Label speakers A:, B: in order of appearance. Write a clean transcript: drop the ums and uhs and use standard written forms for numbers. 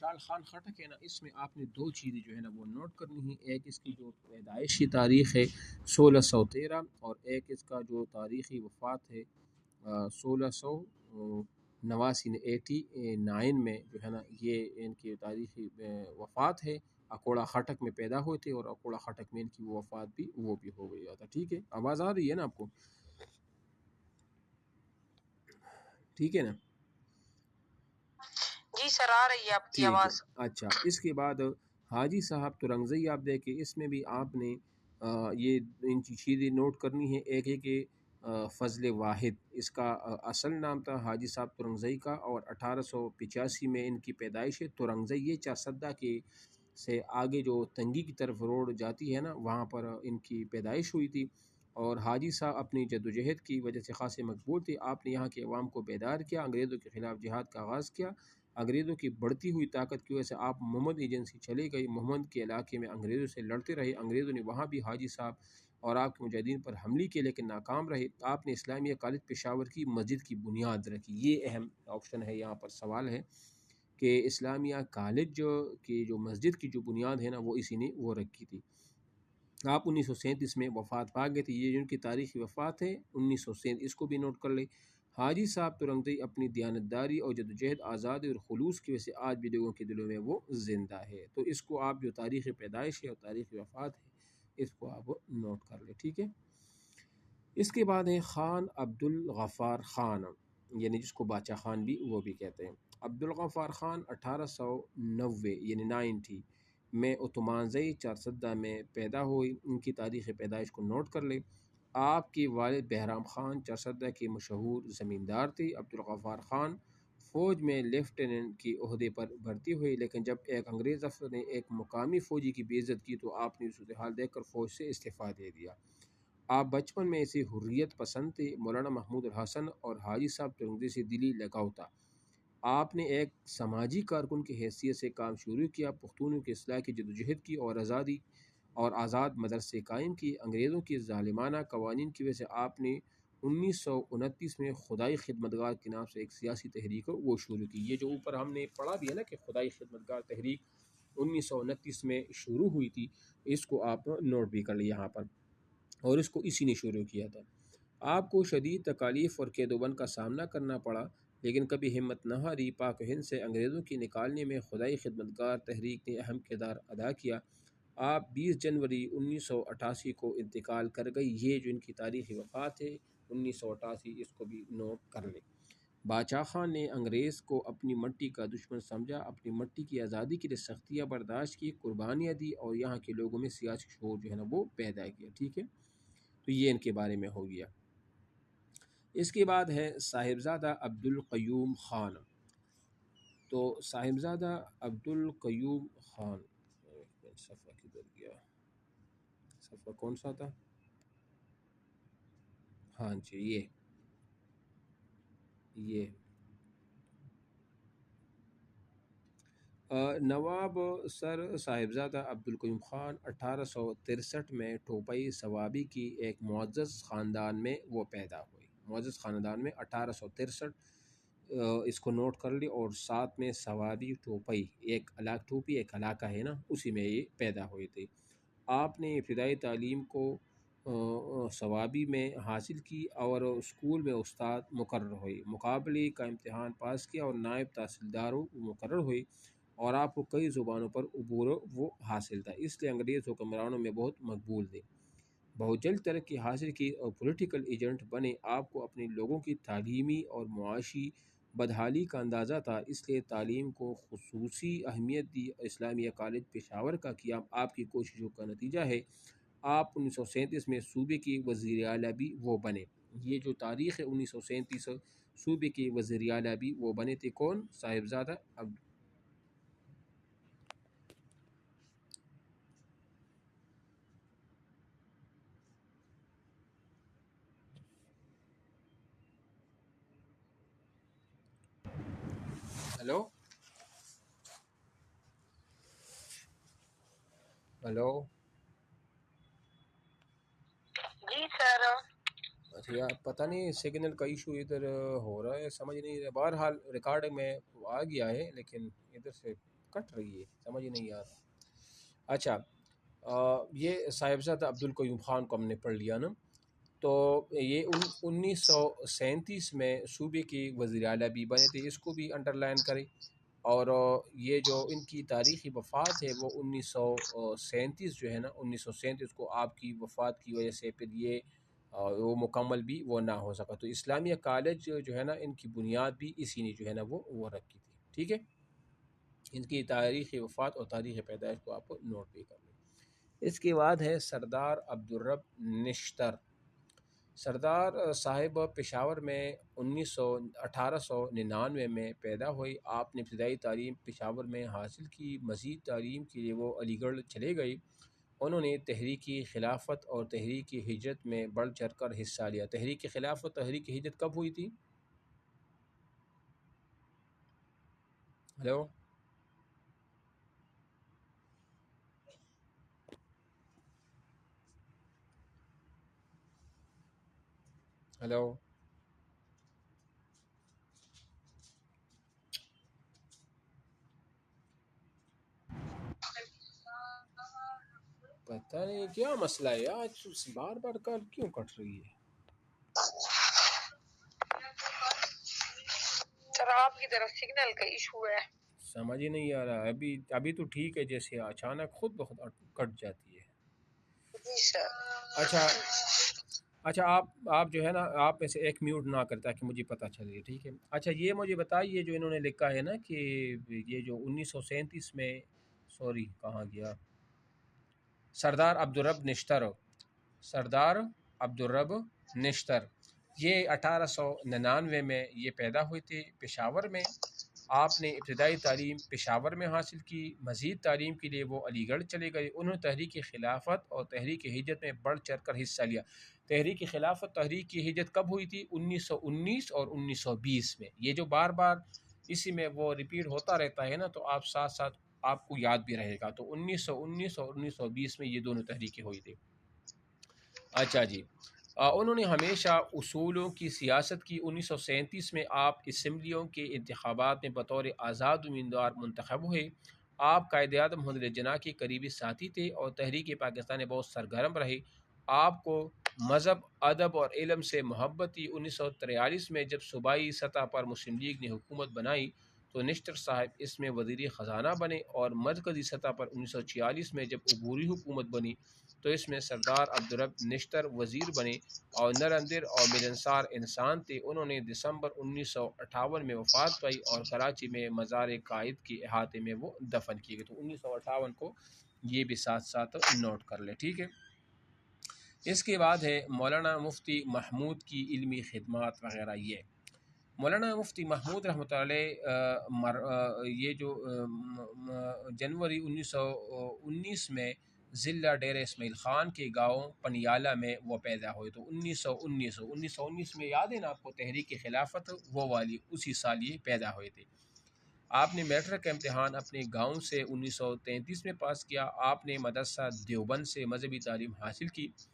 A: خوشحال خان خٹک ہے نا، اس میں آپ نے دو چیزیں جو ہے نا وہ نوٹ کرنی ہیں. ایک اس کی جو پیدائشی تاریخ ہے 1613، اور ایک اس کا جو تاریخی وفات ہے 1689 89 میں جو ہے نا، یہ ان کی تاریخی وفات ہے. اکوڑا خٹک میں پیدا ہوئے تھے اور اکوڑا خٹک میں ان کی وفات بھی وہ بھی ہو گئی تھا. ٹھیک ہے، آواز آ رہی ہے نا آپ کو؟ ٹھیک ہے نا؟
B: جی سر آ رہی ہے آپ کی
A: ٹھیک
B: آواز.
A: ہے. اچھا، اس کے بعد حاجی صاحب ترنگزئی آپ دیکھیں، اس میں بھی آپ نے یہ ان چیزیں نوٹ کرنی ہے. ایک ہے کہ فضل واحد اس کا اصل نام تھا حاجی صاحب ترنگزئی کا، اور 1885 میں ان کی پیدائش ہے. ترنگزئی یہ چارسدہ کے سے آگے جو تنگی کی طرف روڈ جاتی ہے نا، وہاں پر ان کی پیدائش ہوئی تھی. اور حاجی صاحب اپنی جدوجہد کی وجہ سے خاصے مقبول تھے. آپ نے یہاں کے عوام کو بیدار کیا، انگریزوں کے خلاف جہاد کا آغاز کیا. انگریزوں کی بڑھتی ہوئی طاقت کی وجہ سے آپ محمد ایجنسی چلے گئی. محمد کے علاقے میں انگریزوں سے لڑتے رہے. انگریزوں نے وہاں بھی حاجی صاحب اور آپ کے مجاہدین پر حملے کیے لیکن ناکام رہے. آپ نے اسلامیہ کالج پشاور کی مسجد کی بنیاد رکھی. یہ اہم آپشن ہے، یہاں پر سوال ہے کہ اسلامیہ کالج کی جو مسجد کی جو بنیاد ہے نا، وہ اسی نے وہ رکھی تھی. آپ 1937 میں وفات پا گئے تھے. یہ ان کی تاریخی وفات ہے 1937، اس کو بھی نوٹ کر لیں. حاجی صاحب ترنگزئی اپنی دیانتداری اور جدوجہد، آزادی اور خلوص کی وجہ سے آج بھی لوگوں کے دلوں میں وہ زندہ ہے. تو اس کو آپ جو تاریخ پیدائش ہے اور تاریخ وفات ہے، اس کو آپ نوٹ کر لیں. ٹھیک ہے. اس کے بعد ہے خان عبدالغفار خان، یعنی جس کو باچا خان بھی وہ بھی کہتے ہیں. عبدالغفار خان 1890 یعنی 90 میں عثمانزئی چارسدہ میں پیدا ہوئی. ان کی تاریخ پیدائش کو نوٹ کر لیں. آپ کے والد بہرام خان چارسدہ کے مشہور زمیندار تھے. عبدالغفار خان فوج میں لیفٹیننٹ کی عہدے پر بھرتی ہوئی، لیکن جب ایک انگریز افسر نے ایک مقامی فوجی کی بے عزت کی تو آپ نے صورتحال دیکھ کر فوج سے استعفیٰ دے دیا. آپ بچپن میں ایسے حریت پسند تھے. مولانا محمود الحسن اور حاجی صاحب ترنگزئی سے دلی لگاؤ تھا. آپ نے ایک سماجی کارکن کی حیثیت سے کام شروع کیا. پختونوں کی اصلاح کی جدوجہد کی اور آزادی اور آزاد مدرسے قائم کی. انگریزوں کی ظالمانہ قوانین کی وجہ سے آپ نے 1929 میں خدائی خدمتگار کے نام سے ایک سیاسی تحریک وہ شروع کی. یہ جو اوپر ہم نے پڑھا بھی ہے نا کہ خدائی خدمتگار تحریک 1929 میں شروع ہوئی تھی، اس کو آپ نوٹ بھی کر لیں یہاں پر، اور اس کو اسی نے شروع کیا تھا. آپ کو شدید تکالیف اور قید و بند کا سامنا کرنا پڑا، لیکن کبھی ہمت نہ ہاری. پاک و ہند سے انگریزوں کی نکالنے میں خدائی خدمتگار تحریک نے اہم کردار ادا کیا. آپ 20 جنوری 1988 کو انتقال کر گئی. یہ جو ان کی تاریخی وفات ہے 1988، اس کو بھی نوٹ کر لیں. باچا خان نے انگریز کو اپنی مٹی کا دشمن سمجھا. اپنی مٹی کی آزادی کے لیے سختیاں برداشت کی، قربانیاں دی اور یہاں کے لوگوں میں سیاسی شعور جو ہے نا وہ پیدا کیا. ٹھیک ہے، تو یہ ان کے بارے میں ہو گیا. اس کے بعد ہے صاحبزادہ عبدالقیوم خان. تو صاحبزادہ عبدالقیوم خان، صفحہ کدھر گیا، صفحہ کون سا تھا؟ ہاں جی، یہ نواب سر صاحبزادہ عبدالقیوم خان 1863 میں ٹوپئی صوابی کی ایک معزز خاندان میں وہ پیدا ہوئے. معزز خاندان میں 1863، اس کو نوٹ کر لی. اور ساتھ میں صوابی ٹوپئی، ایک ٹوپی ایک علاقہ ہے نا، اسی میں یہ پیدا ہوئے تھے. آپ نے ابتدائی تعلیم کو صوابی میں حاصل کی اور اسکول میں استاد مقرر ہوئی. مقابلے کا امتحان پاس کیا اور نائب تحصیلدار مقرر ہوئی، اور آپ کو کئی زبانوں پر عبور وہ حاصل تھا، اس لیے انگریز حکمرانوں میں بہت مقبول تھے. بہت جلد ترقی حاصل کی اور پولیٹیکل ایجنٹ بنے. آپ کو اپنے لوگوں کی تعلیمی اور معاشی بدحالی کا اندازہ تھا، اس لیے تعلیم کو خصوصی اہمیت دی. اسلامیہ کالج پشاور کا قیام آپ کی کوششوں کا نتیجہ ہے. آپ 1937 میں صوبے کے وزیر اعلیٰ بھی وہ بنے. یہ جو تاریخ ہے 1937، صوبے کے وزیر اعلیٰ بھی وہ بنے تھے. کون؟ صاحبزادہ ہلو
B: جی سر.
A: اچھا یار، پتہ نہیں سگنل کا ایشو ادھر ہو رہا ہے، سمجھ نہیں رہا. بہرحال ریکارڈ میں آ گیا ہے، لیکن ادھر سے کٹ رہی ہے، سمجھ ہی نہیں آ رہا۔ اچھا، یہ صاحبزادہ عبدالقیوم خان کو ہم نے پڑھ لیا نا، تو یہ 1937 میں صوبے کے وزیر اعلیٰ بھی بنے تھے، اس کو بھی انڈر لائن کریں۔ اور یہ جو ان کی تاریخی وفات ہے وہ 1937 جو ہے نا، 1937 کو آپ کی وفات کی وجہ سے پھر یہ وہ مکمل بھی وہ نہ ہو سکا، تو اسلامیہ کالج جو ہے نا ان کی بنیاد بھی اسی نے جو ہے نا وہ رکھی تھی، ٹھیک ہے۔ ان کی تاریخ وفات اور تاریخ پیدائش کو آپ نوٹ بھی کر لیں۔ اس کے بعد ہے سردار عبدالرب نشتر۔ سردار صاحب پشاور میں 1899 میں پیدا ہوئی۔ آپ نے ابتدائی تعلیم پشاور میں حاصل کی، مزید تعلیم کے لیے وہ علی گڑھ چلے گئے۔ انہوں نے تحریک خلافت اور تحریک ہجرت میں بڑھ چڑھ کر حصہ لیا۔ تحریک خلافت، تحریک ہجرت کب ہوئی تھی؟ ہلو ہلو پتہ نہیں کیا مسئلہ ہے آج، بار بار کال کیوں کٹ رہی ہے؟ سر آپ کی طرف سگنل کا ایشو ہے، سمجھ ہی نہیں آ رہا۔ ابھی تو ٹھیک ہے، جیسے اچانک خود بخود کٹ جاتی ہے۔ جی سر۔ اچھا اچھا، آپ جو ہے نا، آپ میں سے ایک میوٹ نہ کرتا کہ مجھے پتہ چلے، ٹھیک ہے۔ اچھا، یہ مجھے بتائیے جو انہوں نے لکھا ہے نا کہ یہ جو 1937 میں، سوری کہاں گیا، سردار عبدالرب نشتر، سردار عبدالرب نشتر، یہ 1899 میں یہ پیدا ہوئے تھے پشاور میں۔ آپ نے ابتدائی تعلیم پشاور میں حاصل کی، مزید تعلیم کے لیے وہ علی گڑھ چلے گئے۔ انہوں نے تحریک خلافت اور تحریک ہجرت میں بڑھ چڑھ کر حصہ لیا۔ تحریک خلافت، تحریک ہجرت کب ہوئی تھی؟ 1919 اور 1920 میں۔ یہ جو بار بار اسی میں وہ ریپیٹ ہوتا رہتا ہے نا، تو آپ ساتھ ساتھ آپ کو یاد بھی رہے گا۔ تو 1919 اور 1920 میں یہ دونوں تحریکیں ہوئی تھی۔ اچھا جی، انہوں نے ہمیشہ اصولوں کی سیاست کی۔ 1937 میں آپ اسمبلیوں کے انتخابات میں بطور آزاد امیدوار منتخب ہوئے۔ آپ قائد اعظم محمد علی جناح کے قریبی ساتھی تھے اور تحریک پاکستان میں بہت سرگرم رہے۔ آپ کو مذہب، ادب اور علم سے محبت تھی۔ 1943 میں جب صوبائی سطح پر مسلم لیگ نے حکومت بنائی تو نشتر صاحب اس میں وزیر خزانہ بنے، اور مرکزی سطح پر 1946 میں جب عبوری حکومت بنی تو اس میں سردار عبدالرب نشتر وزیر بنے، اور نر اندر اور ملنسار انسان تھے۔ انہوں نے دسمبر 1958 میں وفات پائی اور کراچی میں مزار قائد کے احاطے میں وہ دفن کیے گئے۔ تو 1958 کو یہ بھی ساتھ ساتھ نوٹ کر لیں، ٹھیک ہے۔ اس کے بعد ہے مولانا مفتی محمود کی علمی خدمات وغیرہ۔ یہ مولانا مفتی محمود رحمۃ اللہ علیہ یہ جو جنوری 1919 میں ضلع ڈیرہ اسماعیل خان کے گاؤں پنیالہ میں وہ پیدا ہوئے۔ تو 1919 میں یاد ہے نا آپ کو، تحریک خلافت وہ والی اسی سال یہ پیدا ہوئے تھے۔ آپ نے میٹرک کا امتحان اپنے گاؤں سے 1933 میں پاس کیا۔ آپ نے مدرسہ دیوبند سے مذہبی تعلیم حاصل کی۔